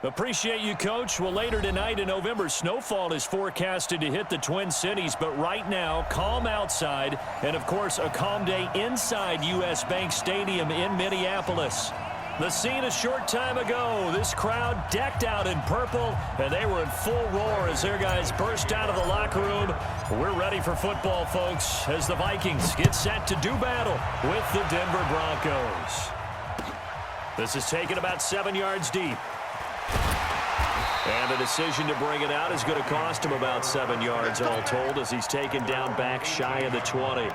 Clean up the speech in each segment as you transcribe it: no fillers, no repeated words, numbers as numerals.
Appreciate you, Coach. Well, later tonight in November, snowfall is forecasted to hit the Twin Cities, but right now, calm outside, and of course, a calm day inside U.S. Bank Stadium in Minneapolis. The scene a short time ago, this crowd decked out in purple, and they were in full roar as their guys burst out of the locker room. We're ready for football, folks, as the Vikings get set to do battle with the Denver Broncos. This is taken about 7 yards deep. And the decision to bring it out is going to cost him about 7 yards all told as he's taken down back shy of the 20.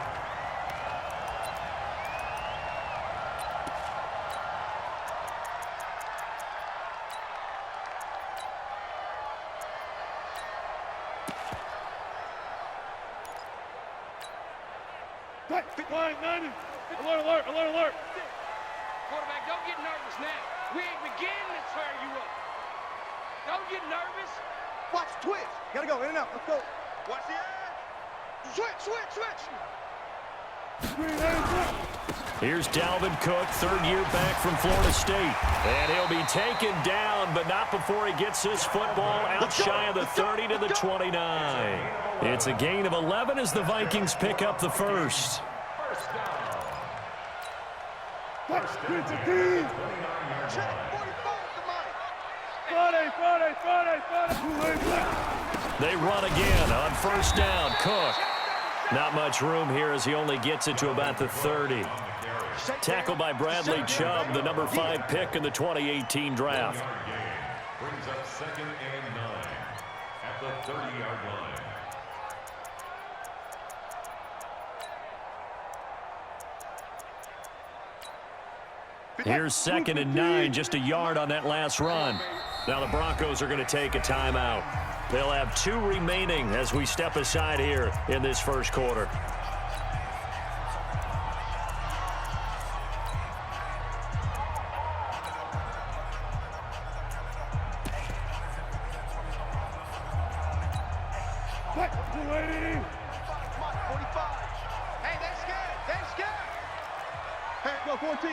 Alert, alert, alert, alert. Quarterback, don't get nervous now. We ain't beginning to tear you up. Don't get nervous. Watch, twitch. Gotta go, in and out. Let's go. Watch the edge. Switch. Here's Dalvin Cook, third-year back from Florida State. And he'll be taken down, but not before he gets this football out shy of the 30 to the 29. It's a gain of 11 as the Vikings pick up the first. They run again on first down. Cook. Not much room here as he only gets it to about the 30. Tackled by Bradley Chubb, the number 5 pick in the 2018 draft. Brings up 2nd and 9 at the 30-yard line. Here's 2nd and 9, just a yard on that last run. Now the Broncos are going to take a timeout. They'll have 2 remaining as we step aside here in this first quarter. Hey, they're scared. Hey, go 14.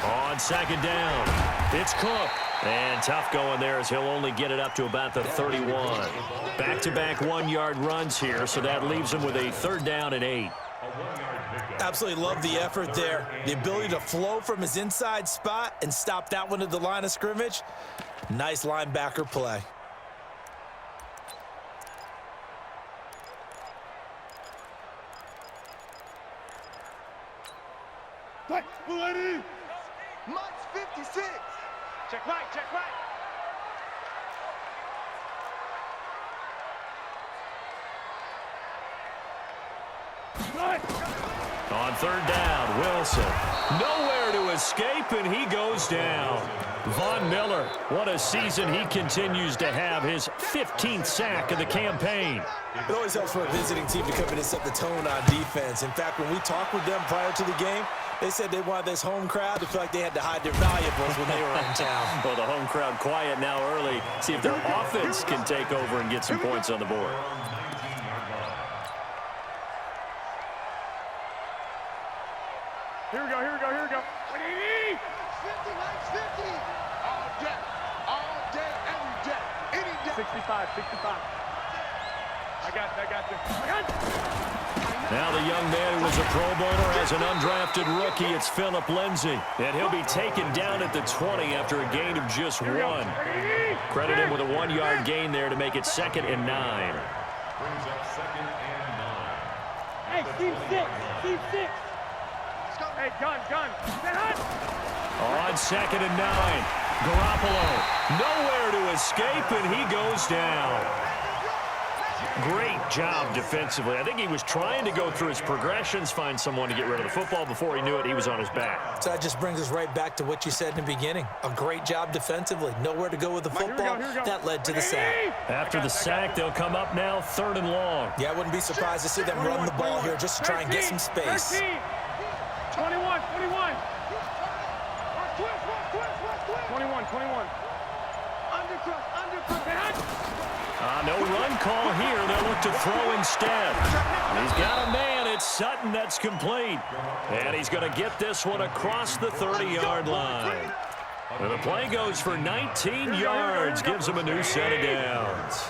On 2nd down, it's Cook. And tough going there as he'll only get it up to about the 31. Back-to-back 1-yard runs here, so that leaves him with a 3rd down and 8. Absolutely love the effort there. The ability to flow from his inside spot and stop that one at the line of scrimmage. Nice linebacker play. Mike's 56. Check right. On 3rd down, Wilson. Nowhere to escape, and he goes down. Von Miller, what a season he continues to have, his 15th sack of the campaign. It always helps for a visiting team to come in and set the tone on defense. In fact, when we talked with them prior to the game, they said they wanted this home crowd to feel like they had to hide their valuables when they were in town. Well, the home crowd quiet now early. See if their offense can take over and get some points on the board. Here we go. What do you need? 50, Mike's 50. All day, every day, any day. 65. I got you. Now the young man who was a Pro Bowler as an undrafted rookie, it's Phillip Lindsay. And he'll be taken down at the 20 after a gain of just 1. Credit him with a 1-yard gain there to make it 2nd and 9. Brings up 2nd and 9. Hey, Steve 6. Hey, gun. On 2nd and 9, Garoppolo nowhere to escape, and he goes down. Great job defensively. I think he was trying to go through his progressions, find someone to get rid of the football. Before he knew it, he was on his back. So that just brings us right back to what you said in the beginning. A great job defensively. Nowhere to go with the football. Here we go. That led to the sack. After the sack, they'll come up now 3rd and long. Yeah, I wouldn't be surprised to see them run the ball here just to try and get some space. 21. No run call here. They'll look to throw instead. He's got a man it's Sutton that's complete. And he's going to get this one across the 30-yard line. And the play goes for 19 yards, gives him a new set of downs.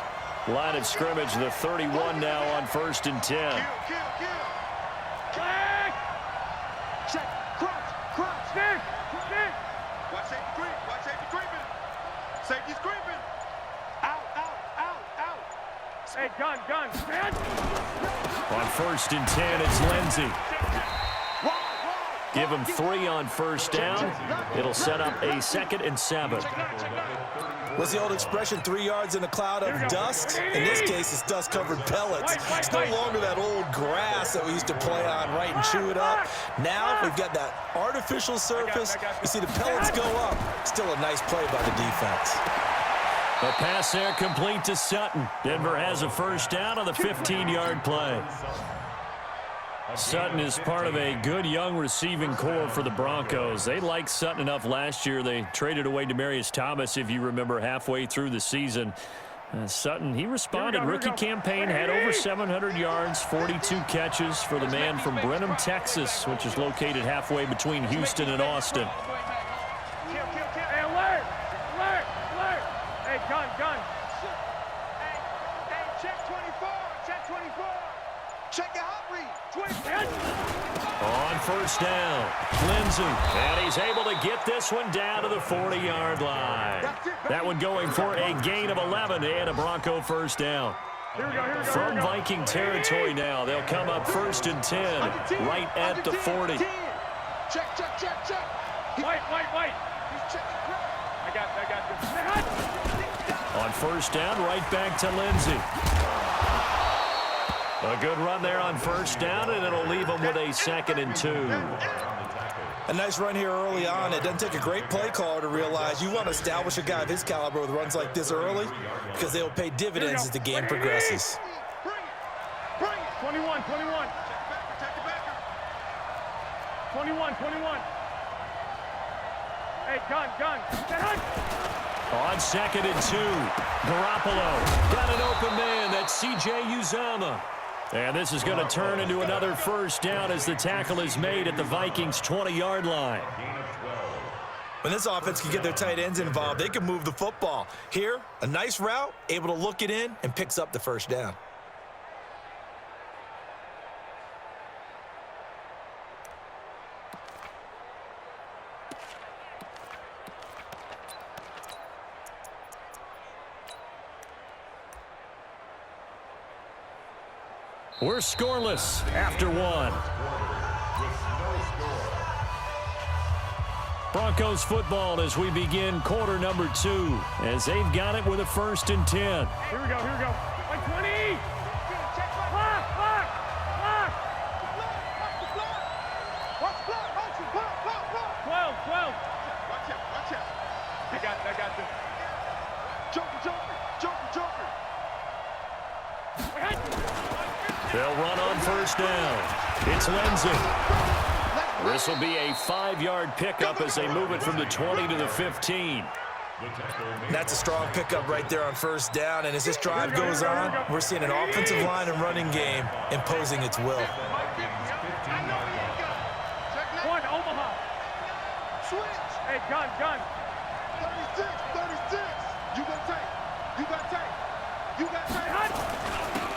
Line of scrimmage, the 31 now on 1st and 10. Check, crunch, stick. Watch safety creeping. Safety's creeping. Out. Hey, gun. On 1st and 10, it's Lindsey. Give him 3 on 1st down. It'll set up a 2nd and 7. What's the old expression, 3 yards in a cloud of dust? In this case, it's dust-covered pellets. It's no longer that old grass that we used to play on, right, and chew it up. Now we've got that artificial surface. You see the pellets go up. Still a nice play by the defense. The pass there complete to Sutton. Denver has a 1st down on the 15-yard play. Sutton is part of a good young receiving core for the Broncos. They liked Sutton enough last year. They traded away Demaryius Thomas, if you remember, halfway through the season. Sutton, he responded. Rookie campaign, had over 700 yards, 42 catches for the man from Brenham, Texas, which is located halfway between Houston and Austin. Hey, alert! Hey, gun. Hey, check 24. Check your hot read. On 1st down, Lindsey, and he's able to get this one down to the 40-yard line. That one going for a gain of 11 and a Bronco 1st down. From Viking territory now, they'll come up 1st and 10, right at the 40. Check. Wait. I got this. On 1st down, right back to Lindsey. A good run there on 1st down, and it'll leave them with a 2nd and 2. A nice run here early on. It doesn't take a great play caller to realize you want to establish a guy of his caliber with runs like this early because they will pay dividends as the game progresses. Bring it. 21. 21. Hey, gun. On 2nd and 2, Garoppolo got an open man. That's C.J. Uzomah. And this is going to turn into another 1st down as the tackle is made at the Vikings' 20-yard line. When this offense can get their tight ends involved, they can move the football. Here, a nice route, able to look it in, and picks up the 1st down. We're scoreless after 1. Broncos football as we begin quarter number 2, as they've got it with a 1st and 10. Here we go. Like 20. Block. 12. Watch out. I got this. Joker. They'll run on 1st down. It's Lindsey. This will be a 5-yard pickup as they move it from the 20 to the 15. That's a strong pickup right there on 1st down, and as this drive goes on, we're seeing an offensive line and running game imposing its will. One, Omaha. Switch. Hey, gun. 36. You got tape.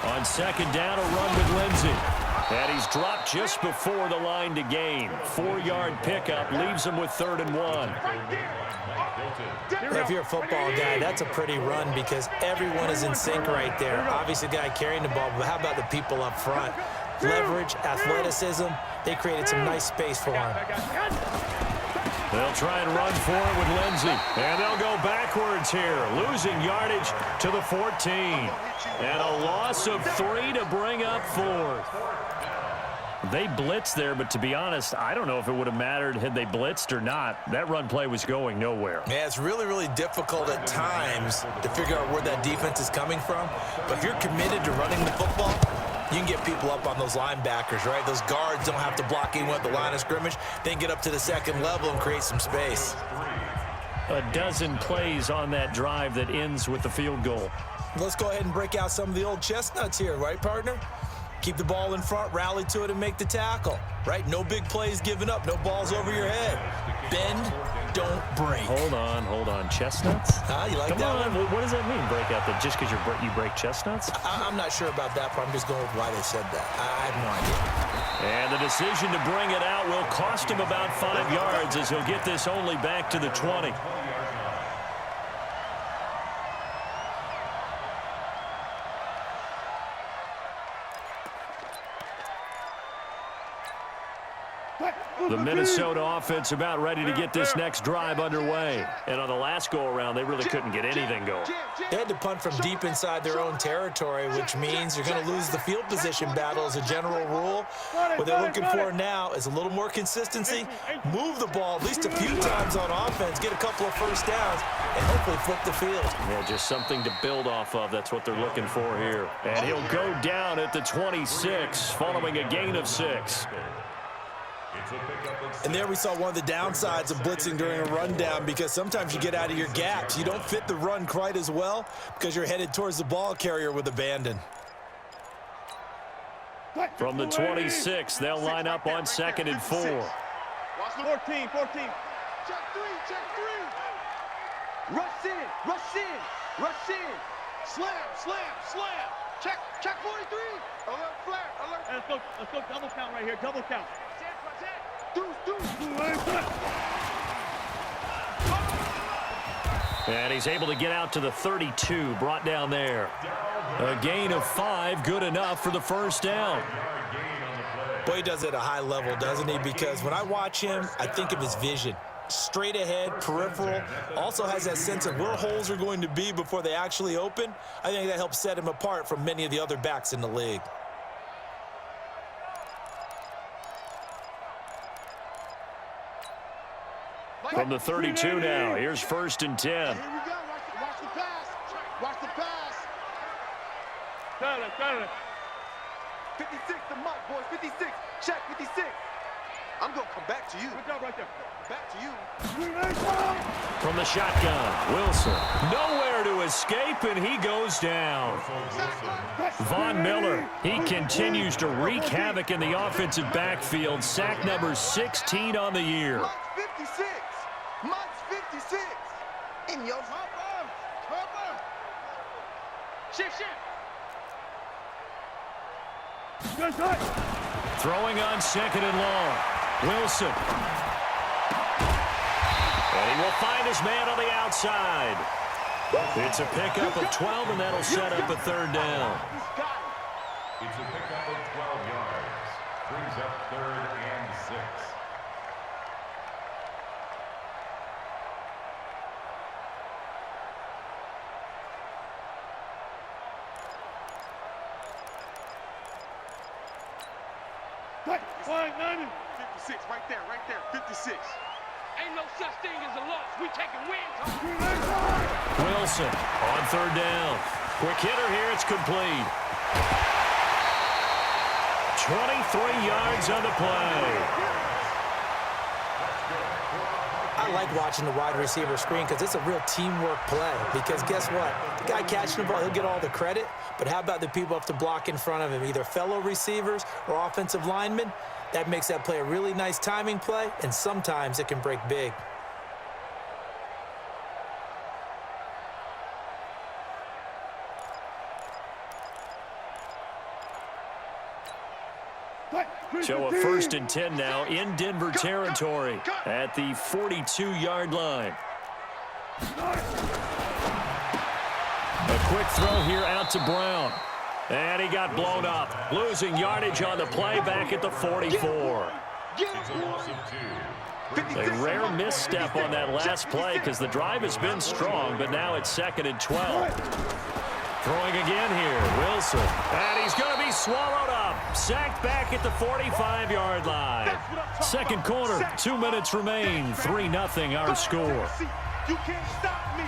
On 2nd down, a run with Lindsey. And he's dropped just before the line to gain. 4-yard pickup leaves him with 3rd and 1. If you're a football guy, that's a pretty run because everyone is in sync right there. Obviously, the guy carrying the ball, but how about the people up front? Leverage, athleticism, they created some nice space for him. They'll try and run for it with Lindsey. And they'll go backwards here, losing yardage to the 14. And a loss of 3 to bring up 4th. They blitzed there, but to be honest, I don't know if it would have mattered had they blitzed or not. That run play was going nowhere. Yeah, it's really difficult at times to figure out where that defense is coming from. But if you're committed to running the football, you can get people up on those linebackers, right? Those guards don't have to block anyone at the line of scrimmage. They can get up to the 2nd level and create some space. A dozen plays on that drive that ends with the field goal. Let's go ahead and break out some of the old chestnuts here, right, partner? Keep the ball in front, rally to it, and make the tackle, right? No big plays given up, no balls over your head. Bend, don't break. Hold on. Chestnuts? You like Come that on. one? What does that mean, break out? That just because you break chestnuts? I'm not sure about that part. I'm just going with why they said that. I have no idea. And the decision to bring it out will cost him about 5 yards as he'll get this only back to the 20. The Minnesota offense about ready to get this next drive underway. And on the last go-around, they really couldn't get anything going. They had to punt from deep inside their own territory, which means you're going to lose the field position battle as a general rule. What they're looking for now is a little more consistency, move the ball at least a few times on offense, get a couple of first downs, and hopefully flip the field. Yeah, just something to build off of. That's what they're looking for here. And he'll go down at the 26, following a gain of 6. And there we saw one of the downsides of blitzing during a rundown, because sometimes you get out of your gaps. You don't fit the run quite as well because you're headed towards the ball carrier with abandon. From the 26, they'll line up on 2nd and 4. 14. Check three. Rush in. Slam. Check 43. Alert, flare, alert. Let's go double count right here, double count. And he's able to get out to the 32, brought down there. A gain of 5, good enough for the first down. Boy, he does it at a high level, doesn't he? Because when I watch him, I think of his vision. Straight ahead, peripheral, also has that sense of where holes are going to be before they actually open. I think that helps set him apart from many of the other backs in the league. From the 32 now, here's 1st and 10. Here we go. Watch the pass. Got it. 56 to Mike, boys. 56. Check 56. I'm going to come back to you. Good job right there. Back to you. From the shotgun, Wilson. Nowhere to escape, and he goes down. Von Miller, he continues to wreak havoc in the offensive backfield. Sack number 16 on the year. Mike's 56. In your cover. Shift. Throwing on 2nd and long. Wilson. And he will find his man on the outside. It's a pickup of 12, and that'll set up a 3rd down. It's a pickup of 12 yards. Brings up 3rd and 6. Fine, 90. 56, right there. 56. Ain't no such thing as a loss. We taking wins. Wilson on 3rd down. Quick hitter here. It's complete. 23 yards on the play. I like watching the wide receiver screen because it's a real teamwork play. Because guess what? The guy catching the ball, he'll get all the credit. But how about the people up to block in front of him, either fellow receivers or offensive linemen? That makes that play a really nice timing play, and sometimes it can break big. So a 1st and 10 now in Denver territory at the 42-yard line. A quick throw here out to Brown. And he got blown up. Losing yardage on the play back at the 44. It's a loss of 2. A rare misstep on that last play because the drive has been strong, but now it's 2nd and 12. Throwing again here, Wilson. And he's going to be swallowed up. Sacked back at the 45-yard line. Second quarter, 2 minutes remain. 3-0 our score. You can't stop me.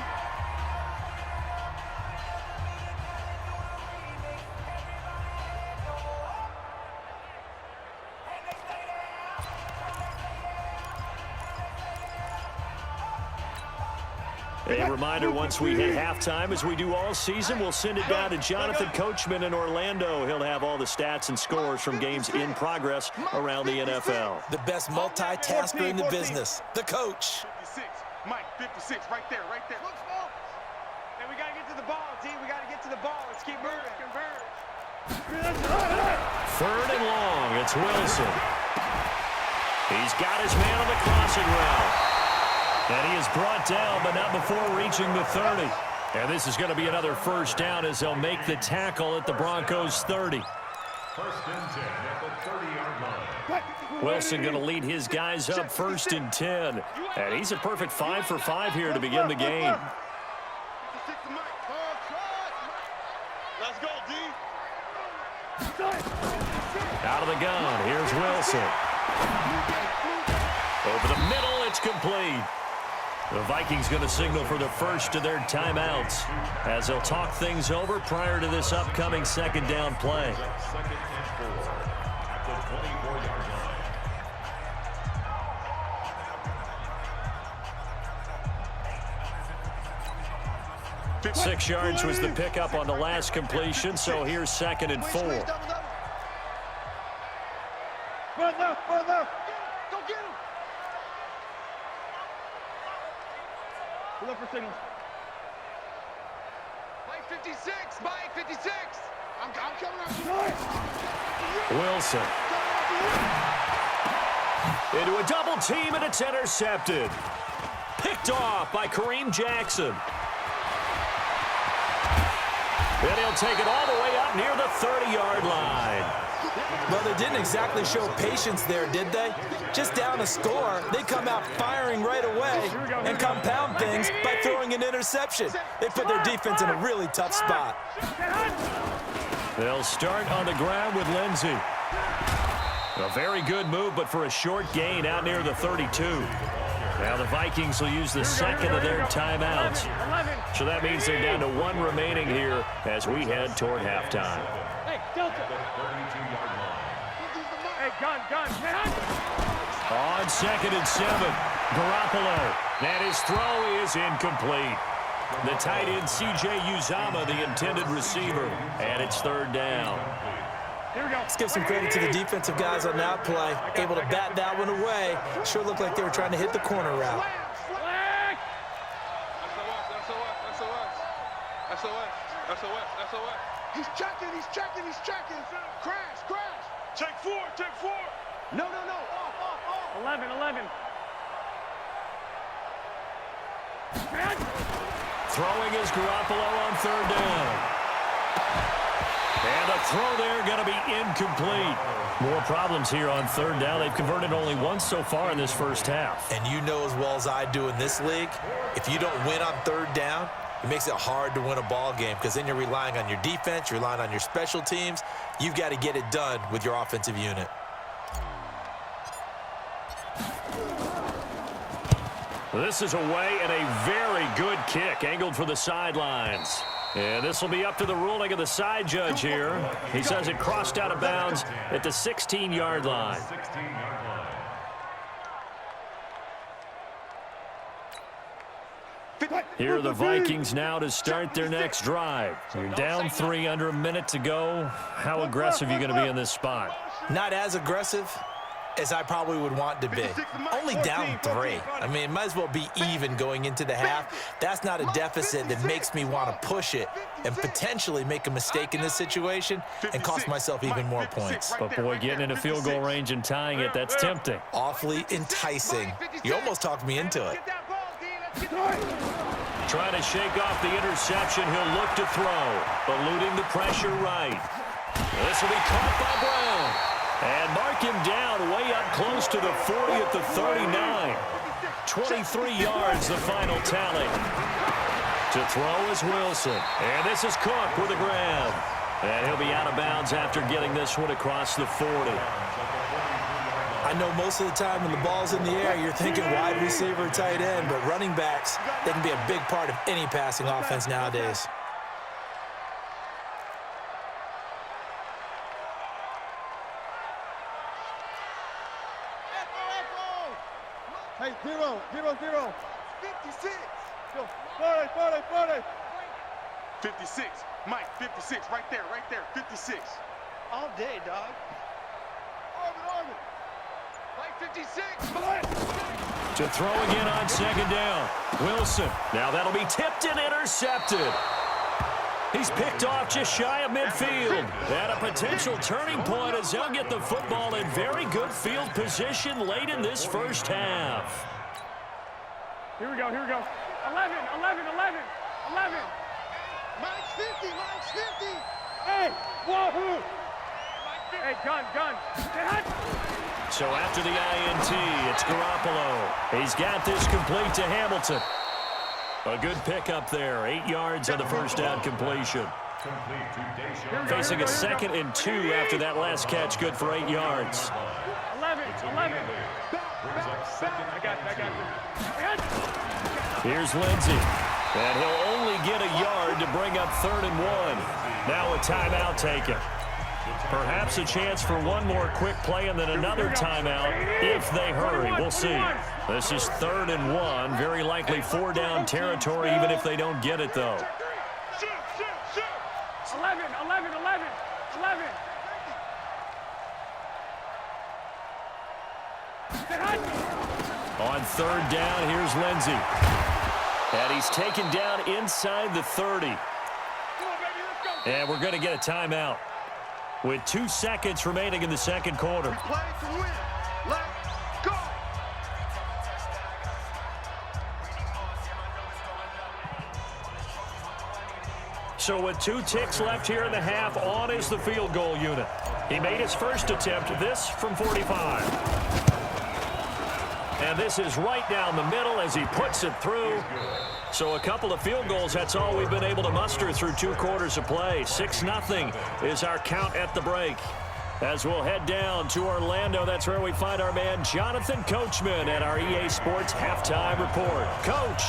A reminder, once we hit halftime, as we do all season, we'll send it down to Jonathan Coachman in Orlando. He'll have all the stats and scores from games in progress around the NFL. The best multitasker in the business, the coach. 56. Mike, 56, right there, right there. Look, smoke. And we got to get to the ball, D. We got to get to the ball. Let's keep moving. Converge. Third and long. It's Wilson. He's got his man on the crossing route. And he is brought down, but not before reaching the 30. And this is going to be another first down as they'll make the tackle at the Broncos' 30. First and 10 at the 30-yard line. Wilson going to lead his guys up first and 10. And he's a perfect 5 for 5 here to begin the game. 56 to Mike. Let's go, D. Out of the gun, here's Wilson. Over the middle, it's complete. The Vikings going to signal for the first of their timeouts as they'll talk things over prior to this upcoming second down play. Second and 4 at the 24-yard line. 6 yards was the pickup on the last completion, so here's second and 4. Run left, run left. Go get him. Look for signals. Mike 56, Mike 56. I'm coming up. Wilson. Into a double team, and it's intercepted. Picked off by Kareem Jackson. Then he'll take it all the way up near the 30-yard line. Well, they didn't exactly show patience there, did they? Just down a score, they come out firing right away and compound things by throwing an interception. They put their defense in a really tough spot. They'll start on the ground with Lindsey. A very good move, but for a short gain out near the 32. Now the Vikings will use the second of their timeouts. So that means they're down to 1 remaining here as we head toward halftime. Hey, Delta. Hey, gun. On second and 7, Garoppolo. And his throw is incomplete. The tight end, C.J. Uzama, the intended receiver. And it's third down. Let's give some credit to the defensive guys on that play. Able to bat that one away. Sure looked like they were trying to hit the corner route. SOS. He's checking. Crash. Take four. No. Off. 11. Throwing is Garoppolo on third down. And the throw there going to be incomplete. More problems here on third down. They've converted only once so far in this first half. And you know as well as I do in this league, if you don't win on third down, it makes it hard to win a ball game because then you're relying on your defense, you're relying on your special teams. You've got to get it done with your offensive unit. This is away and a very good kick angled for the sidelines. And this will be up to the ruling of the side judge here. He says it crossed out of bounds at the 16-yard line. Here are the Vikings now to start their next drive. You're down 3 under a minute to go. How aggressive are you going to be in this spot? Not as aggressive as I probably would want to be. Only down 3. I mean, it might as well be even going into the half. That's not a deficit that makes me want to push it and potentially make a mistake in this situation and cost myself even more points. But, boy, getting into field goal range and tying it, that's tempting. Awfully enticing. You almost talked me into it. Trying to shake off the interception. He'll look to throw, eluding the pressure right. This will be caught by Brown. And mark him down way up close to the 40 at the 39. 23 yards, the final tally. To throw is Wilson. And this is Cook with a grab. And he'll be out of bounds after getting this one across the 40. I know most of the time when the ball's in the air, you're thinking wide receiver, tight end, but running backs, they can be a big part of any passing offense nowadays. Hey, 0. 56. 40. 56. Mike, 56. Right there. 56. All day, dog. Mike, 56. To throw again on second down. Wilson. Now that'll be tipped and intercepted. He's picked off just shy of midfield. And a potential turning point as they'll get the football in very good field position late in this first half. Here we go. 11. Mike's 50. Hey, wahoo. Hey, gun. So after the INT, it's Garoppolo. He's got this complete to Hamilton. A good pickup there. 8 yards on the first down completion. Facing a 2nd and 2 after that last catch, good for 8 yards. 11. I got you. Here's Lindsey. And he'll only get a yard to bring up 3rd and 1. Now a timeout taken. Perhaps a chance for one more quick play and then another timeout if they hurry. We'll see. This is 3rd and 1. Very likely 4-down territory even if they don't get it, though. 11. On 3rd down, here's Lindsey. And he's taken down inside the 30. And we're going to get a timeout with 2 seconds remaining in the second quarter. Play to win. Let's go. So with 2 ticks left here in the half, on is the field goal unit. He made his first attempt, this from 45. And this is right down the middle as he puts it through. So a couple of field goals, that's all we've been able to muster through 2 quarters of play. 6-0 is our count at the break. As we'll head down to Orlando, that's where we find our man Jonathan Coachman at our EA Sports Halftime Report. Coach.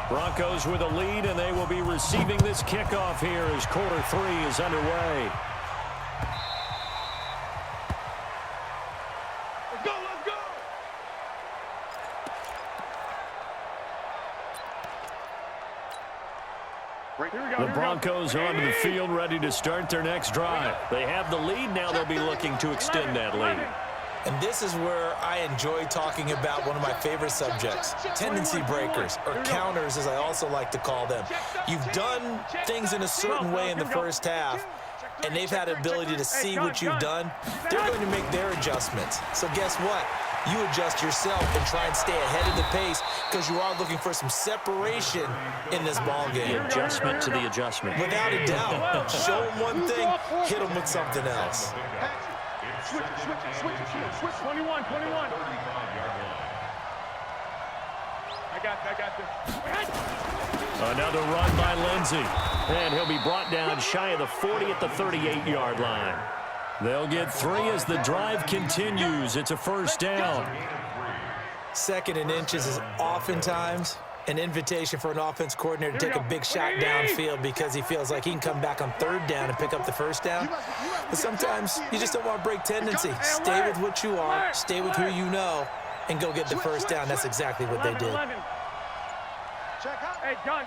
Broncos with a lead, and they will be receiving this kickoff here as quarter 3 is underway. The Broncos onto the field, ready to start their next drive. They have the lead. Now they'll be looking to extend that lead. And this is where I enjoy talking about one of my favorite subjects, tendency breakers, or counters as I also like to call them. You've done things in a certain way in the first half, and they've had the ability to see what you've done. They're going to make their adjustments. So guess what? You adjust yourself and try and stay ahead of the pace because you are looking for some separation in this ball game. The adjustment to the adjustment. Without a doubt. Show them one thing, hit them with something else. Switch. 21. I got this. Another run by Lindsey. And he'll be brought down shy of the 40 at the 38-yard line. They'll get 3 as the drive continues. It's a first down. 2nd and inches is oftentimes an invitation for an offense coordinator to take a big shot downfield because he feels like he can come back on 3rd down and pick up the first down. But sometimes you just don't want to break tendency. Stay with what you are, stay with who you know, and go get the first down. That's exactly what they did. Hey, gun.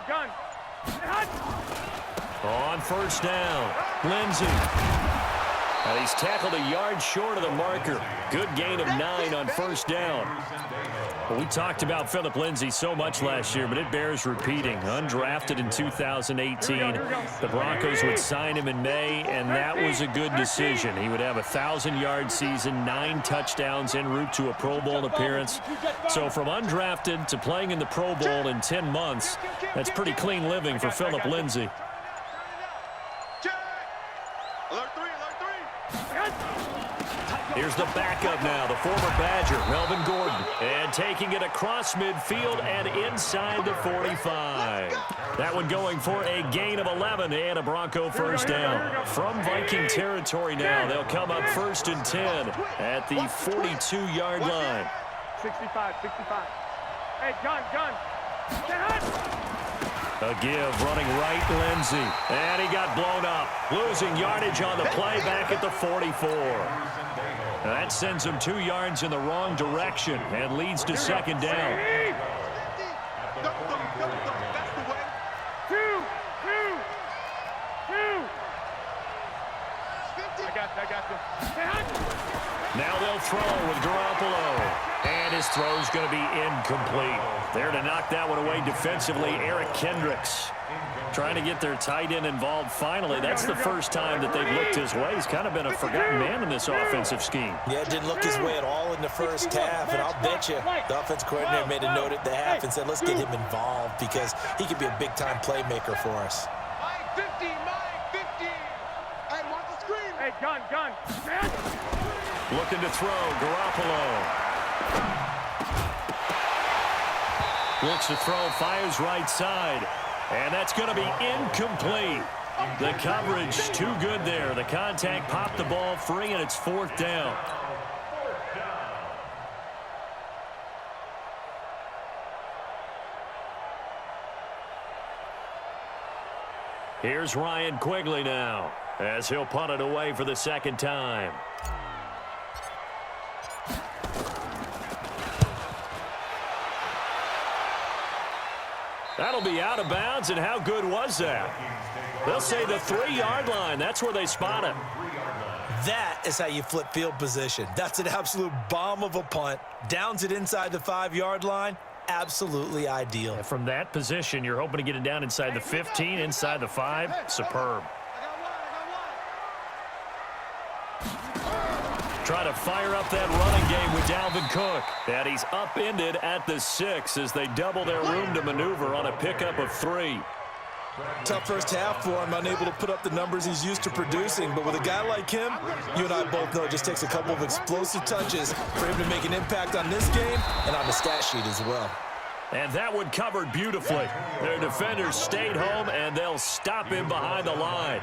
On first down, Lindsey. And he's tackled a yard short of the marker. Good gain of 9 on first down. Well, we talked about Phillip Lindsay so much last year, but it bears repeating. Undrafted in 2018. The Broncos would sign him in May, and that was a good decision. He would have a 1,000-yard season, 9 touchdowns en route to a Pro Bowl appearance. So from undrafted to playing in the Pro Bowl in 10 months, that's pretty clean living for Phillip Lindsay. Here's the backup now, the former Badger, Melvin Gordon. And taking it across midfield and inside the 45. That one going for a gain of 11 and a Bronco first down. From Viking territory now, they'll come up 1st and 10 at the 42-yard line. 65. Hey, gun. A give, running right, Lindsey. And he got blown up. Losing yardage on the play back at the 44. That sends him 2 yards in the wrong direction and leads to second down. I got you. Now they'll throw with Garoppolo. And his throw's going to be incomplete. There to knock that one away defensively, Eric Kendricks. Trying to get their tight end involved finally. That's the first time that they've looked his way. He's kind of been a forgotten man in this offensive scheme. Yeah, it didn't look his way at all in the first half, and I'll bet you the offense coordinator made a note at the half and said, let's get him involved because he could be a big-time playmaker for us. Mike 50, Mike 50. Hey, watch the screen. Hey, gun. Looking to throw, Garoppolo. Looks to throw, fires right side. And that's going to be incomplete. The coverage too good there. The contact popped the ball free, and it's 4th down. Here's Ryan Quigley now, as he'll punt it away for the second time. That'll be out of bounds, and how good was that? They'll say the 3-yard line. That's where they spot it. That is how you flip field position. That's an absolute bomb of a punt. Downs it inside the 5-yard line. Absolutely ideal. And from that position, you're hoping to get it down inside the 15, inside the 5. Superb. Try to fire up that running game with Dalvin Cook. And he's upended at the 6 as they double their room to maneuver on a pickup of 3. Tough first half for him, unable to put up the numbers he's used to producing. But with a guy like him, you and I both know it just takes a couple of explosive touches for him to make an impact on this game and on the stat sheet as well. And that one covered beautifully. Their defenders stayed home, and they'll stop him behind the line.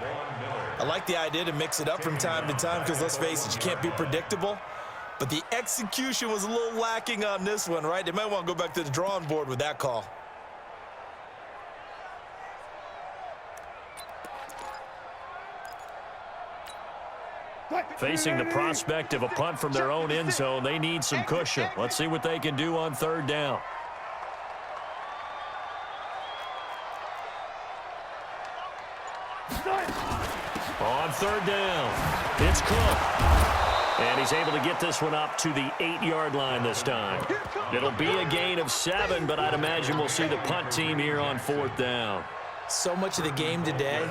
I like the idea to mix it up from time to time because, let's face it, you can't be predictable. But the execution was a little lacking on this one, right? They might want to go back to the drawing board with that call. Facing the prospect of a punt from their own end zone, they need some cushion. Let's see what they can do on 3rd down. On 3rd down, it's Cook. And he's able to get this one up to the 8-yard line this time. It'll be a gain of 7, but I'd imagine we'll see the punt team here on 4th down. So much of the game today,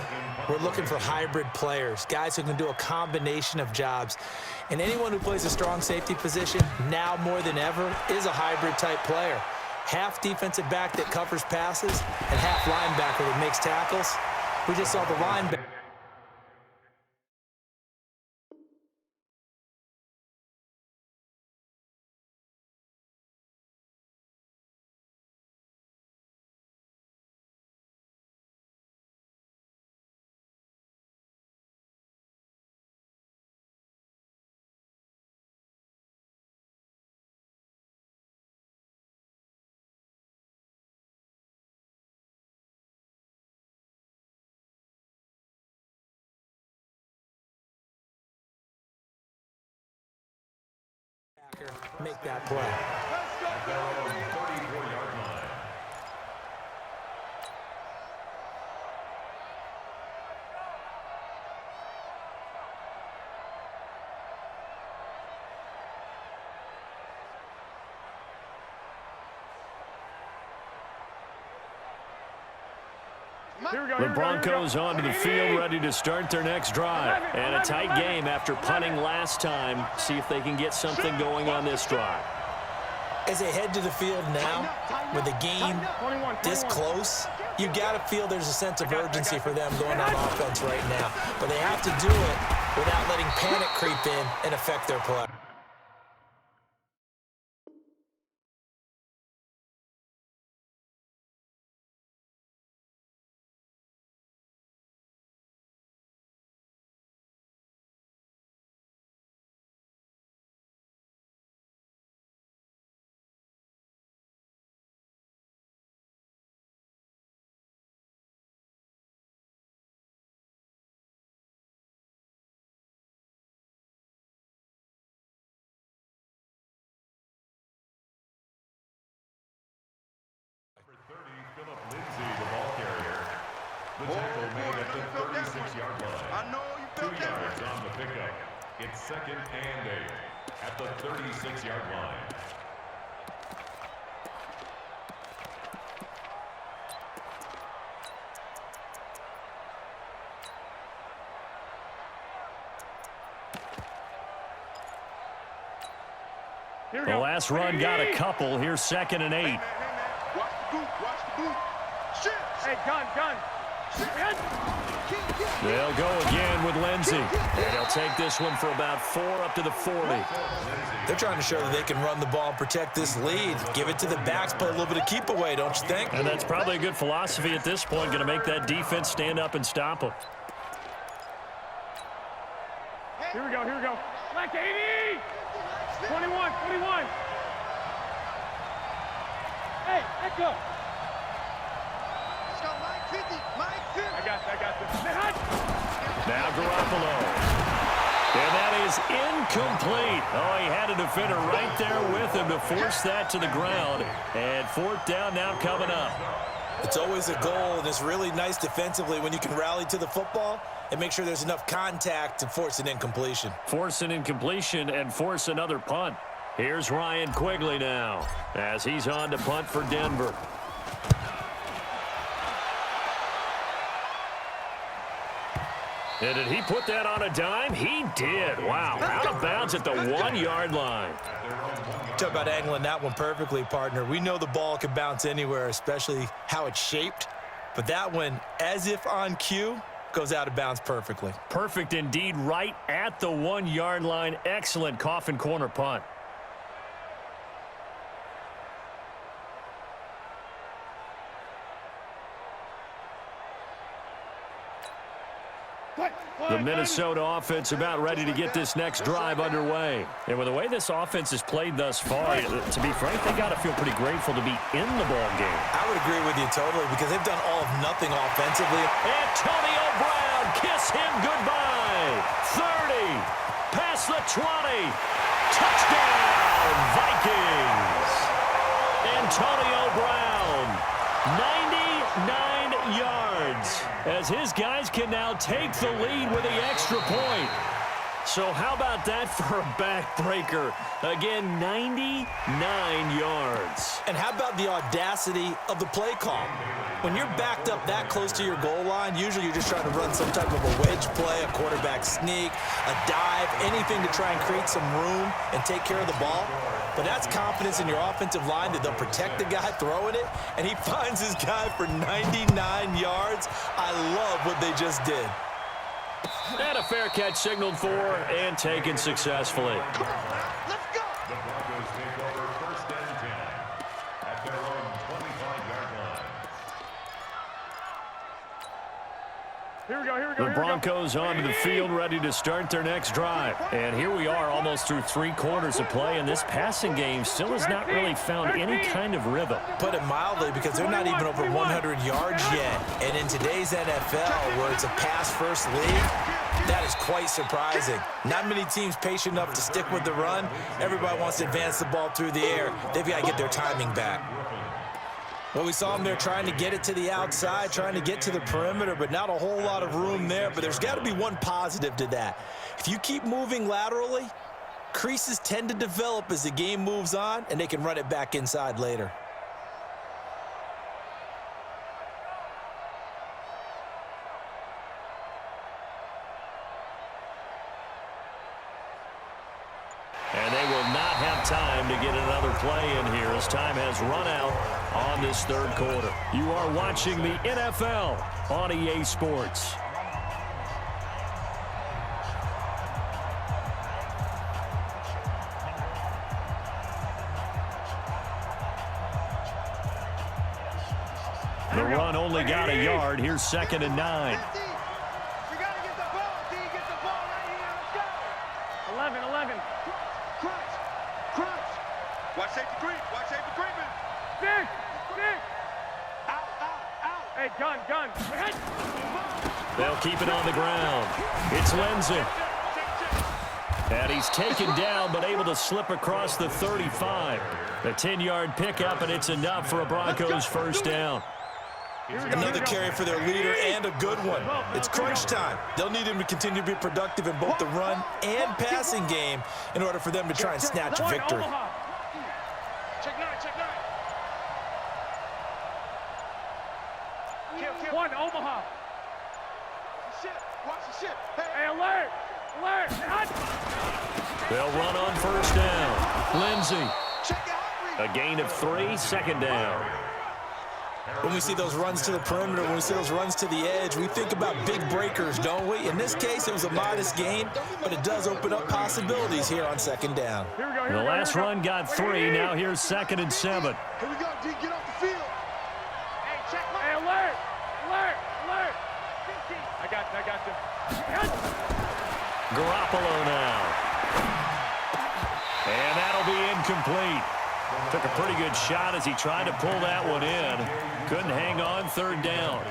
we're looking for hybrid players, guys who can do a combination of jobs. And anyone who plays a strong safety position, now more than ever, is a hybrid type player. Half defensive back that covers passes and half linebacker that makes tackles. We just saw the linebacker. Make that play. At their own 34-yard line. The Broncos onto the field, ready to start their next drive. And a tight game after punting last time. See if they can get something going on this drive. As they head to the field now, with the game this close, you got to feel there's a sense of urgency for them going on offense right now. But they have to do it without letting panic creep in and affect their play. The tackle made at the 36-yard line. I know you 2 felt that yards one. on the pickup. It's 2nd and 8 at the 36-yard line. The last run got a couple. Here's 2nd and 8. Hey, man. Watch the boot. Watch the boot. Shit. Hey, gun. They'll go again with Lindsey. And he'll take this one for about 4 up to the 40. They're trying to show that they can run the ball and protect this lead. Give it to the backs, play a little bit of keep away, don't you think? And that's probably a good philosophy at this point, going to make that defense stand up and stop them. Here we go. Black 80! 21. Hey, echo. Let's go, Mike 50. Mike 50. I got this. Now Garoppolo. And that is incomplete. Oh, he had a defender right there with him to force that to the ground. And 4th down now coming up. It's always a goal, and it's really nice defensively when you can rally to the football and make sure there's enough contact to force an incompletion. Force an incompletion and force another punt. Here's Ryan Quigley now as he's on to punt for Denver. And did he put that on a dime? He did. Wow. Out of bounds at the 1-yard line. Talk about angling that one perfectly, partner. We know the ball can bounce anywhere, especially how it's shaped. But that one, as if on cue, goes out of bounds perfectly. Perfect indeed, right at the 1-yard line. Excellent coffin corner punt. The Minnesota offense about ready to get this next drive underway. And with the way this offense has played thus far, to be frank, they got to feel pretty grateful to be in the ball game. I would agree with you totally because they've done all of nothing offensively. Antonio Brown, kiss him goodbye. 30, past the 20. Touchdown, Vikings. Antonio Brown, 99 yards. As his guys can now take the lead with the extra point. So how about that for a backbreaker? Again, 99 yards. And how about the audacity of the play call? When you're backed up that close to your goal line, usually you're just trying to run some type of a wedge play, a quarterback sneak, a dive, anything to try and create some room and take care of the ball. But that's confidence in your offensive line that they'll protect the guy throwing it, and he finds his guy for 99 yards. I love what they just did. And a fair catch signaled for and taken successfully. Let's go. The Broncos take over 1st and 10 at their own 25-yard line. Here we go. The Broncos onto the field, ready to start their next drive. And here we are almost through 3 quarters of play, and this passing game still has not really found any kind of rhythm. Put it mildly, because they're not even over 100 yards yet. And in today's NFL, where it's a pass-first league, that is quite surprising. Not many teams patient enough to stick with the run. Everybody wants to advance the ball through the air. They've got to get their timing back. Well, we saw them there trying to get it to the outside, trying to get to the perimeter, but not a whole lot of room there. But there's got to be one positive to that. If you keep moving laterally, creases tend to develop as the game moves on, and they can run it back inside later. And they will not have time to get another play in here as time has run out on this 3rd quarter. You are watching the NFL on EA Sports. The run only got a yard. Here's 2nd and 9. We got to get the ball, D. Get the ball right here. Let's go. 11. Crunch. Watch safety creeping. Stick. Out. Hey, gun. They'll keep it on the ground. It's Lindsey. And he's taken down, but able to slip across the 35. A 10-yard pickup, and it's enough for a Broncos 1st down. Another carry for their leader and a good one. It's crunch time. They'll need him to continue to be productive in both the run and passing game in order for them to try and snatch a victory. Check nine, check nine. Kill. One, Omaha. Watch the shit. Hey, alert! Alert! They'll run on first down. Lindsey. Check it out. A gain of 3, 2nd down. When we see those runs to the perimeter, when we see those runs to the edge, we think about big breakers, don't we? In this case, it was a modest gain, but it does open up possibilities here on 2nd down. The last run got 3. Now here's 2nd and 7. Here we go, D. Get off the field. Hey, check. Hey, alert! Alert! Alert! I got you. Garoppolo now. And that'll be incomplete. Took a pretty good shot as he tried to pull that one in. Couldn't hang on, 3rd down.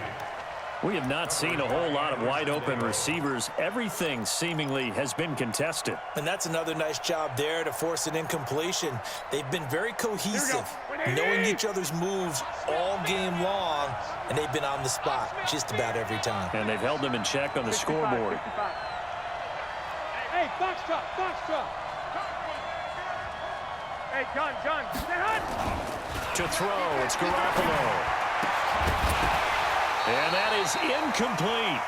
We have not seen a whole lot of wide open receivers. Everything seemingly has been contested. And that's another nice job there to force an incompletion. They've been very cohesive, knowing each other's moves all game long, and they've been on the spot just about every time. And they've held them in check on the scoreboard. Hey, Foxtrot! Hey, gun! Stay hot! To throw, it's Garoppolo. And that is incomplete.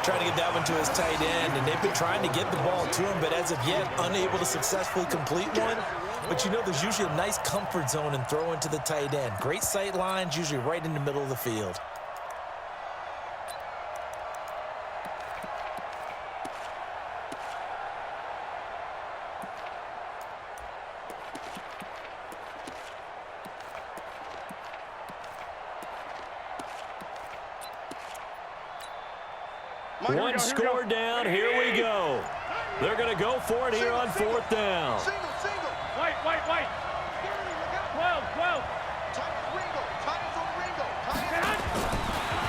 Trying to get that one to his tight end, and they've been trying to get the ball to him, but as of yet, unable to successfully complete one. But you know, there's usually a nice comfort zone in throwing to the tight end. Great sight lines, usually right in the middle of the field. One score down. Here we go. They're going to go for it here on 4th down. Single. White. 12.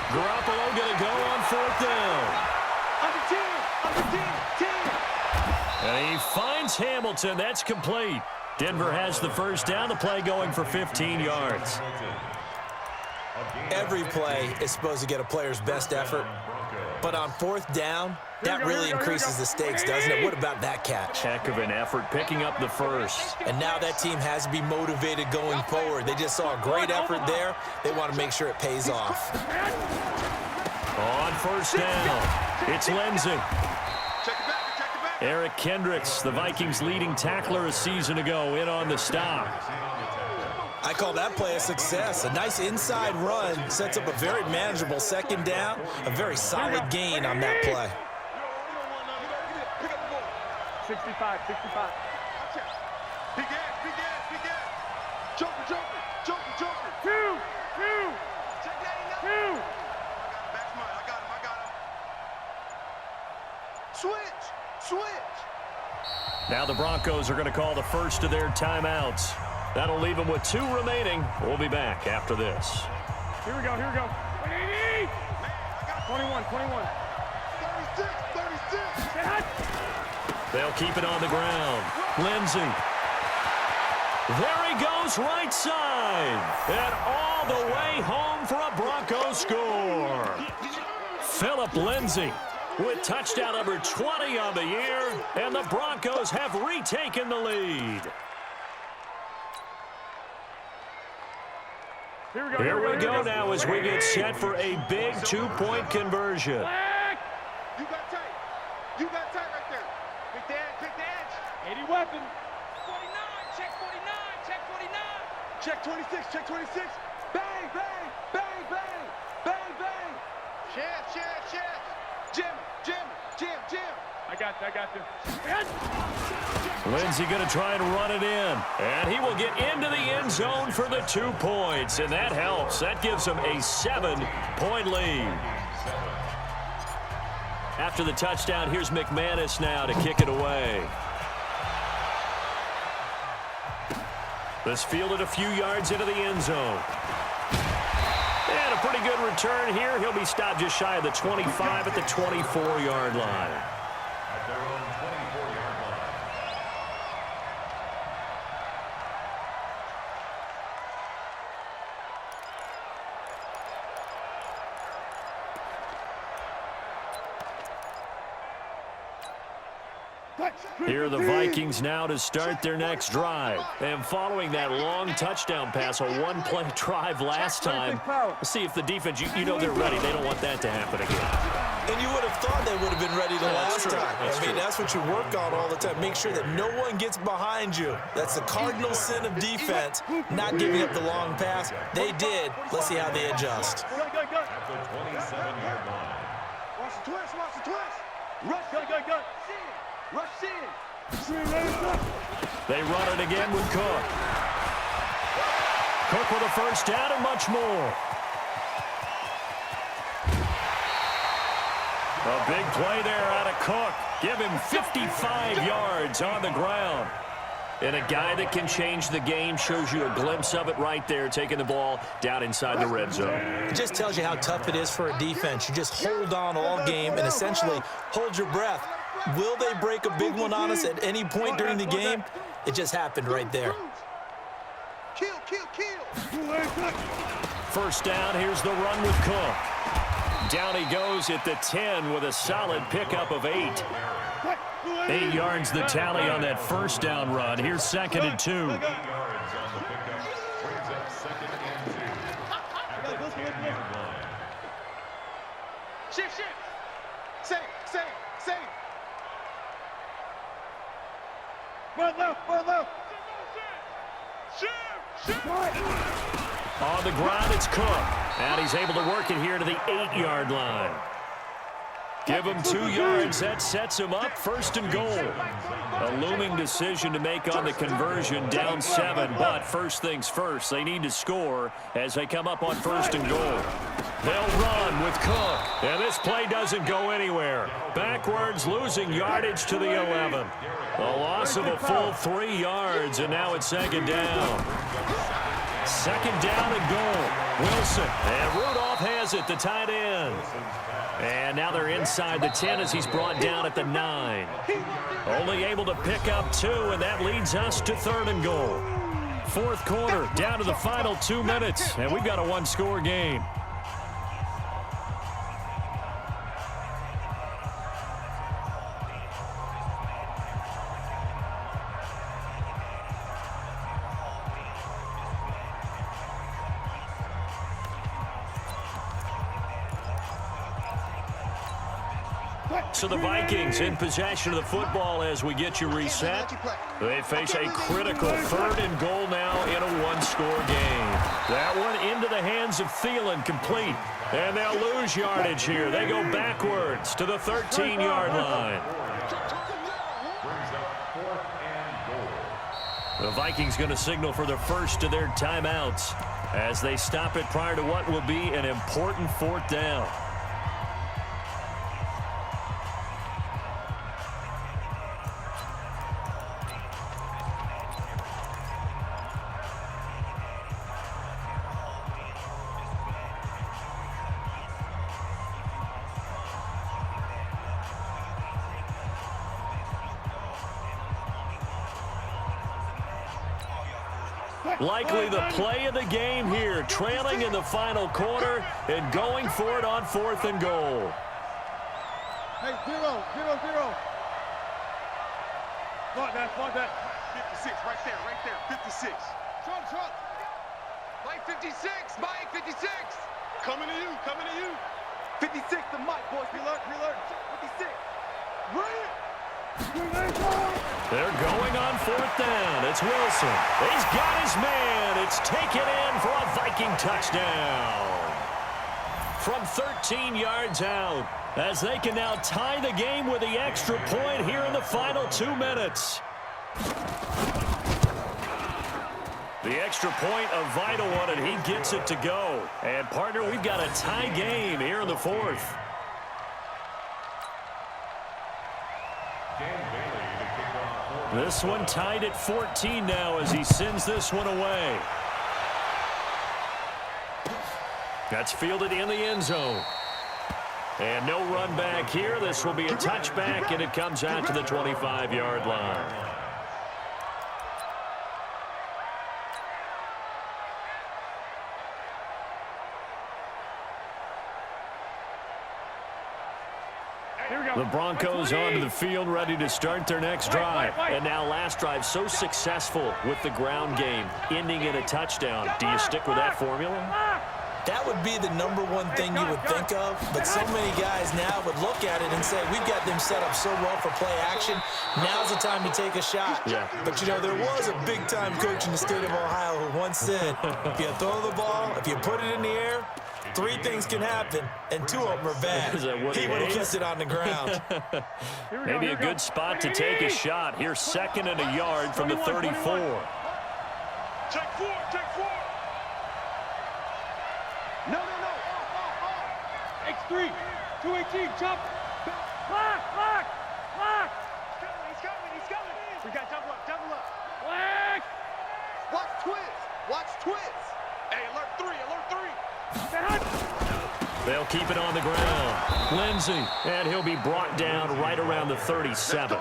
Garoppolo going to go on 4th down. Under 10. And he finds Hamilton. That's complete. Denver has the first down. The play going for 15 yards. Every play is supposed to get a player's best effort, but on 4th down, that really increases the stakes, doesn't it? What about that catch? Heck of an effort picking up the first. And now that team has to be motivated going forward. They just saw a great effort there. They want to make sure it pays off. On first down, it's Lindsey. Check it back. Eric Kendricks, the Vikings' leading tackler a season ago, in on the stop. I call that play a success. A nice inside run sets up a very manageable 2nd down. A very solid gain on that play. 65. Big ass. Joker. Two. Check that. 2. I got him. Switch. Now the Broncos are going to call the first of their timeouts. That'll leave them with 2 remaining. We'll be back after this. Here we go. 180. 21. 36. Stay hot. They'll keep it on the ground. Lindsey. There he goes, right side. And all the way home for a Broncos score. Phillip Lindsey with touchdown number 20 on the year. And the Broncos have retaken the lead. Here we go now as we get set for a big 2-point conversion. You got tight right there. Pick the edge. 80 weapon. 49. Check 26. Bang. Jim. I got you. Lindsey going to try and run it in. And he will get into the end zone for the 2 points. And that helps. That gives him a 7-point lead. After the touchdown, here's McManus now to kick it away. This fielded a few yards into the end zone. And a pretty good return here. He'll be stopped just shy of the 25 at the 24-yard line. At their own 24-yard line. Here are the Vikings now to start their next drive. And following that long touchdown pass, a one-play drive last time, let's see if the defense, you know they're ready. They don't want that to happen again. And you would have thought they would have been ready the last time. That's what you work on all the time. Make sure that no one gets behind you. That's the cardinal sin of defense, not giving up the long pass. They did. Let's see how they adjust. At the 27-yard line. Watch the twist, watch the twist. Rush, rush in. They run it again with Cook. Cook with a first down and much more. A big play there out of Cook. Give him 55 yards on the ground. And a guy that can change the game, shows you a glimpse of it right there, taking the ball down inside the red zone. It just tells you how tough it is for a defense. You just hold on all game and essentially hold your breath. Will they break a big one on us at any point during the game? It just happened right there. Kill, kill, kill. First down, here's the run with Cook. Down he goes at the 10 with a solid pickup of 8. 8 yards the tally on that first down run. Here's 2nd and 2. 8 yards on the pickup. Brings up 2nd and 2. At the 10-yard line. Shift. Save. Run left. Shift. On the ground, it's Cook. And he's able to work it here to the 8-yard line. Give him 2 yards. That sets him up 1st and goal. A looming decision to make on the conversion, down 7. But first things first, they need to score as they come up on 1st and goal. They'll run with Cook. And this play doesn't go anywhere. Backwards, losing yardage to the 11. A loss of a full 3 yards, and now it's 2nd down. 2nd down and goal. Wilson. And Rudolph has it, the tight end. And now they're inside the 10 as he's brought down at the 9. Only able to pick up 2, and that leads us to 3rd and goal. 4th quarter, down to the final 2 minutes, and we've got a one-score game. So the Vikings in possession of the football as we get you reset. They face a critical 3rd and goal now in a one-score game. That one into the hands of Thielen, complete. And they'll lose yardage here. They go backwards to the 13-yard line. Brings up 4th and goal. The Vikings going to signal for the first of their timeouts as they stop it prior to what will be an important 4th down. Likely the play of the game here, trailing in the final quarter and going for it on 4th and goal. Hey, 0. Fuck that. 56, right there. 56. Trump. Mike 56, Mike 56. Coming to you. 56 to Mike, boys. Relert. 56. Right. They're going on 4th down. It's Wilson. He's got his man. It's taken in for a Viking touchdown. From 13 yards out, as they can now tie the game with the extra point here in the final 2 minutes. The extra point, a vital one, and he gets it to go. And, partner, we've got a tie game here in the 4th. This one tied at 14 now as he sends this one away. That's fielded in the end zone. And no run back here. This will be a touchback, and it comes out to the 25-yard line. Here The Broncos onto the field, ready to start their next drive. And now last drive so successful with the ground game, ending in a touchdown. Do you stick with that formula? That would be the #1 thing you would think of, but so many guys now would look at it and say, we've got them set up so well for play action, now's the time to take a shot. Yeah. But, you know, there was a big-time coach in the state of Ohio who once said, if you throw the ball, if you put it in the air, 3 things can happen, and 2 of them are bad. He would have kept it on the ground. Maybe a good spot to take a shot. Here's 2nd and a yard from the 34. Check 4, check 4. No. X3, 218, jump. Lock. He's coming. We got double up. Flag. Watch twist. Hey, alert 3. They'll keep it on the ground. Lindsey, and he'll be brought down right around the 37.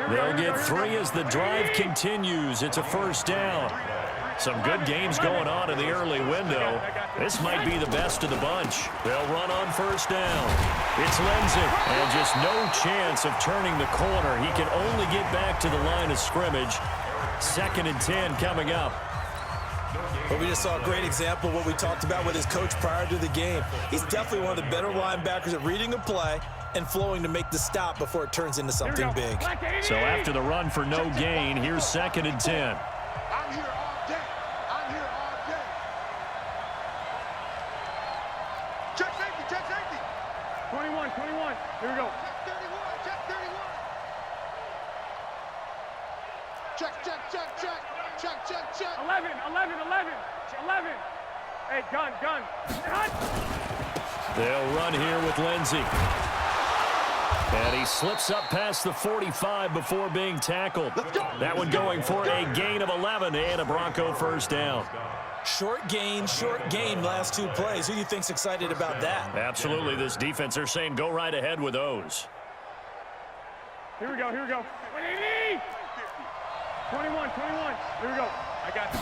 They'll get 3 as the drive continues. It's a 1st down. Some good games going on in the early window. This might be the best of the bunch. They'll run on 1st down. It's Lindsey, and just no chance of turning the corner. He can only get back to the line of scrimmage. 2nd and 10 coming up. But we just saw a great example of what we talked about with his coach prior to the game. He's definitely one of the better linebackers at reading a play and flowing to make the stop before it turns into something big. So after the run for no gain, here's 2nd and 10. I'm here all day. Check safety. 21. Here we go. Check 31. Check. 11. Hey, gun. They'll run here with Lindsey. And he slips up past the 45 before being tackled. That one going for a gain of 11 and a Bronco 1st down. Short gain, last 2 plays. Who do you think's excited about that? Absolutely. This defense, they're saying go right ahead with those. Here we go. 21. Here we go. I got you.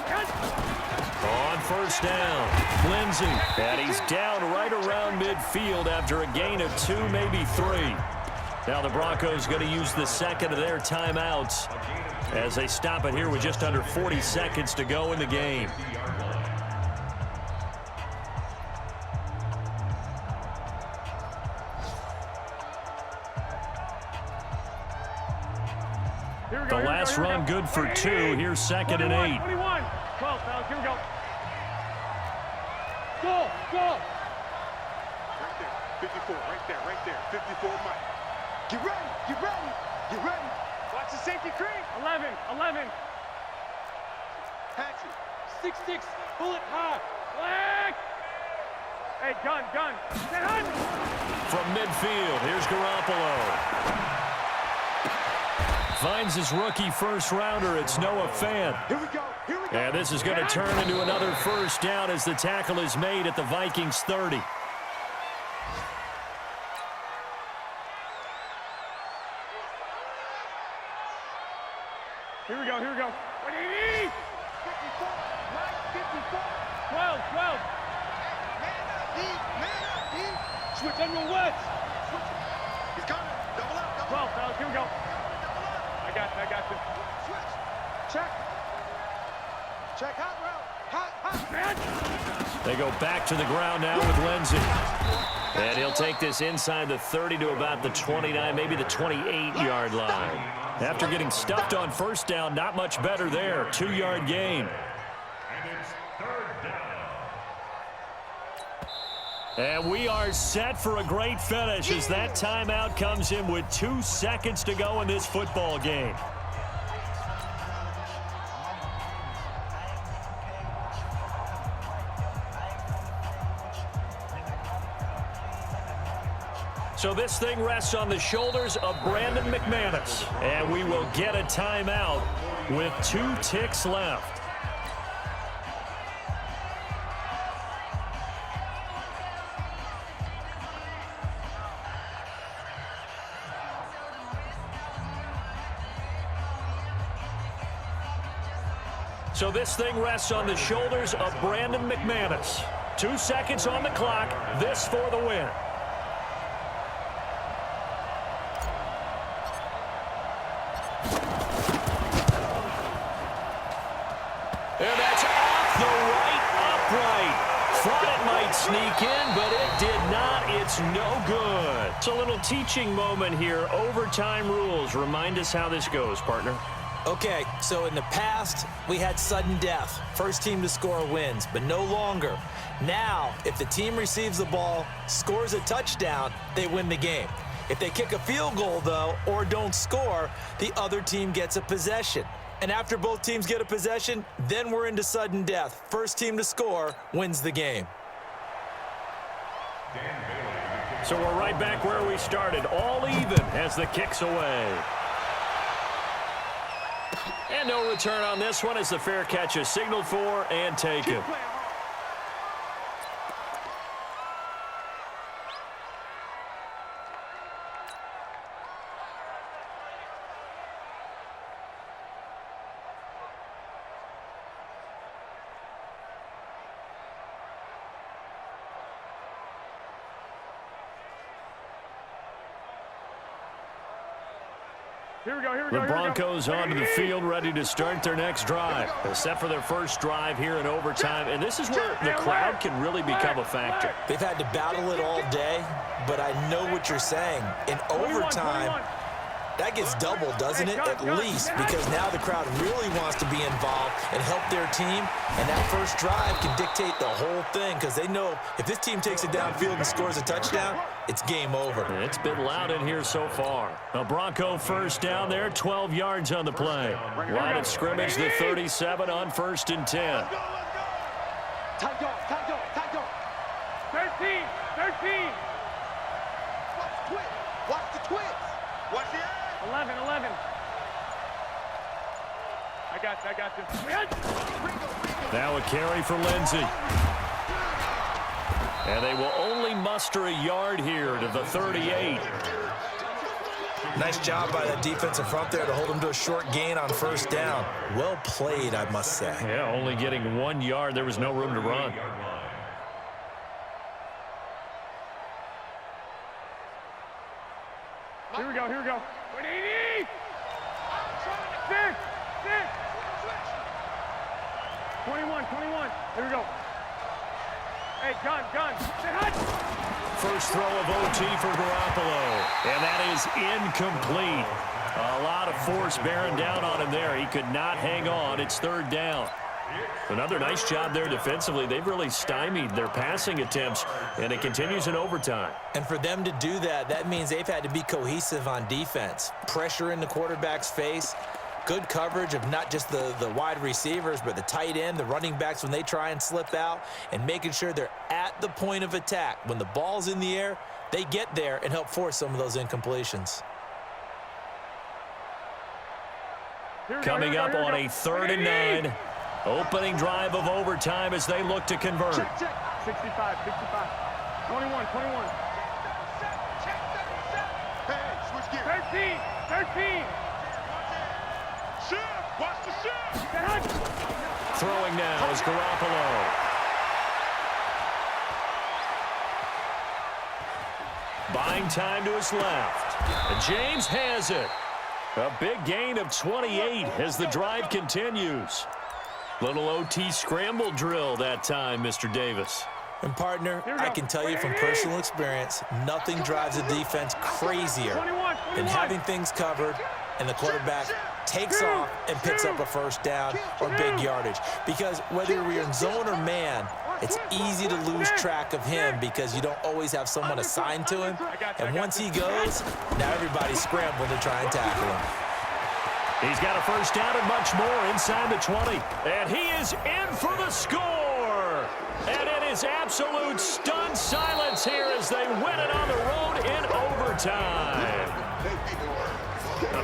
On 1st down, Lindsey. And he's down right around midfield after a gain of 2, maybe 3. Now the Broncos going to use the 2nd of their timeouts as they stop it here with just under 40 seconds to go in the game. The last run good for 2. Here's 2nd and 8. 21. 12, fellas. Here we go. Go. Right there. 54. Right there. 54, Mike. Get ready. Watch the safety creep. 11. Patch it. 6-6. Bullet high. Flag. Hey, gun. From midfield, here's Garoppolo. Finds his rookie 1st rounder. It's Noah Fant. Here we go. And this is going to turn into another 1st down as the tackle is made at the Vikings 30. Here we go. 54. Mike, 54. 12. Man up, D. Switch under West. He's coming. Double up. 12, fellas. Here we go. I got you. Switch. Check hot route. They go back to the ground now with Lindsey. And he'll take this inside the 30 to about the 29, maybe the 28-yard line. After getting stuffed on 1st down, not much better there. 2-yard gain. And it's 3rd down. And we are set for a great finish as that timeout comes in with 2 seconds to go in this football game. So this thing rests on the shoulders of Brandon McManus. And we will get a timeout with 2 ticks left. So this thing rests on the shoulders of Brandon McManus. 2 seconds on the clock. This for the win. sneak in, but it did not. It's no good. It's a little teaching moment here. Overtime rules. Remind us how this goes, partner. Okay, so in the past, we had sudden death. First team to score wins, but no longer. Now, if the team receives the ball, scores a touchdown, they win the game. If they kick a field goal, though, or don't score, the other team gets a possession. And after both teams get a possession, then we're into sudden death. First team to score wins the game. So we're right back where we started, all even as the kick's away. And no return on this one as the fair catch is signaled for and taken. The Broncos onto the field, ready to start their next drive. Set for their first drive here in overtime, and this is where the crowd can really become a factor. They've had to battle it all day, but I know what you're saying. In overtime, that gets doubled, doesn't it? At least, because now the crowd really wants to be involved and help their team, and that first drive can dictate the whole thing because they know if this team takes it downfield and scores a touchdown, it's game over. It's been loud in here so far. A Bronco first down there, 12 yards on the play. Line of scrimmage, the 37 on 1st and 10. Tight dog, tight dog, tight dog. 13, 13. Watch the twins. Watch the twins. Watch the 11. I got this. Now a carry for Lindsey. And they will only muster a yard here to the 38. Nice job by that defensive front there to hold them to a short gain on first down. Well played, I must say. Yeah, only getting 1 yard. There was no room to run. Here we go. 180. 6. 21. Here we go. Hey, gun. Say hut. First throw of OT for Garoppolo. And that is incomplete. A lot of force bearing down on him there. He could not hang on. It's 3rd down. Another nice job there defensively. They've really stymied their passing attempts, and it continues in overtime. And for them to do that, that means they've had to be cohesive on defense. Pressure in the quarterback's face. Good coverage of not just the wide receivers, but the tight end, the running backs when they try and slip out, and making sure they're at the point of attack. When the ball's in the air, they get there and help force some of those incompletions. Coming up on a 3rd and 9. Opening drive of overtime as they look to convert. 65. 21. Hey, switch gears. 13. Shift. Watch the shift. Throwing now is Garoppolo. Buying time to his left. And James has it. A big gain of 28 as the drive continues. Little OT scramble drill that time, Mr. Davis. And, partner, I can tell you from personal experience, nothing drives a defense crazier than having things covered and the quarterback takes off and picks up a first down or big yardage. Because whether you're in zone or man, it's easy to lose track of him because you don't always have someone assigned to him. And once he goes, now everybody's scrambling to try and tackle him. He's got a first down and much more inside the 20. And he is in for the score. And it is absolute stunned silence here as they win it on the road in overtime.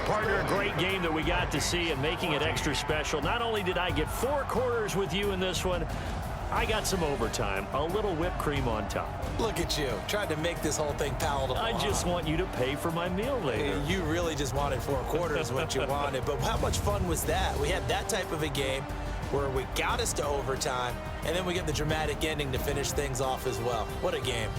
Partner, a great game that we got to see and making it extra special. Not only did I get 4 quarters with you in this one, I got some overtime, a little whipped cream on top. Look at you, trying to make this whole thing palatable. I just want you to pay for my meal later. You really just wanted 4 quarters what you wanted, but how much fun was that? We had that type of a game where we got us to overtime, and then we get the dramatic ending to finish things off as well. What a game.